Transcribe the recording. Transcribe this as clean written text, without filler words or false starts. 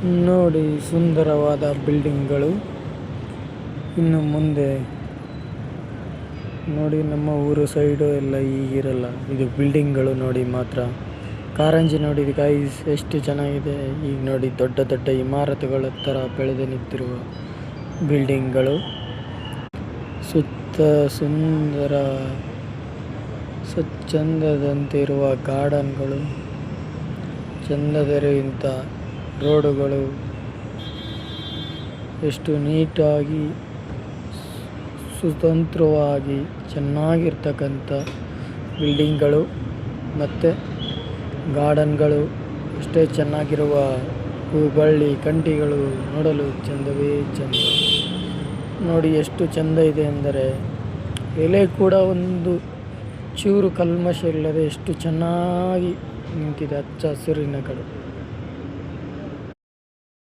ನೋಡಿ ಸುಂದರವಾದ ಬಿಲ್ಡಿಂಗ್ಗಳು. ಇನ್ನು ಮುಂದೆ ನೋಡಿ ನಮ್ಮ ಊರು ಸೈಡು ಎಲ್ಲ ಹೀಗಿರಲ್ಲ. ಇದು ಬಿಲ್ಡಿಂಗ್ಗಳು ನೋಡಿ ಮಾತ್ರ. ಕಾರಂಜಿ ನೋಡಿ ಗೈಸ್ ಎಷ್ಟು ಚೆನ್ನಾಗಿದೆ. ಈಗ ನೋಡಿ ದೊಡ್ಡ ದೊಡ್ಡ ಇಮಾರತುಗಳ ಥರ ಬೆಳೆದು ನಿಂತಿರುವ ಬಿಲ್ಡಿಂಗ್ಗಳು. ಸುತ್ತ ಸುಂದರ ಸ್ವಚ್ಛಂದದಂತಿರುವ ಗಾರ್ಡನ್ಗಳು, ಚಂದದರಿಗಿಂತ ರೋಡುಗಳು, ಎಷ್ಟು ನೀಟಾಗಿ ಸ್ವತಂತ್ರವಾಗಿ ಚೆನ್ನಾಗಿರ್ತಕ್ಕಂಥ ಬಿಲ್ಡಿಂಗ್ಗಳು ಮತ್ತು ಗಾರ್ಡನ್ಗಳು, ಅಷ್ಟೇ ಚೆನ್ನಾಗಿರುವ ಹೂಬಳ್ಳಿ ಕಂಟಿಗಳು ನೋಡಲು ಚಂದವೇ ಚಂದ. ನೋಡಿ ಎಷ್ಟು ಚಂದ ಇದೆ ಅಂದರೆ ಎಲೆ ಕೂಡ ಒಂದು ಚೂರು ಕಲ್ಮಶ ಇಲ್ಲದೆ ಎಷ್ಟು ಚೆನ್ನಾಗಿ ನಿಂತಿದೆ ಹಚ್ಚ ಹಸಿರಿನ ಕಡೆ.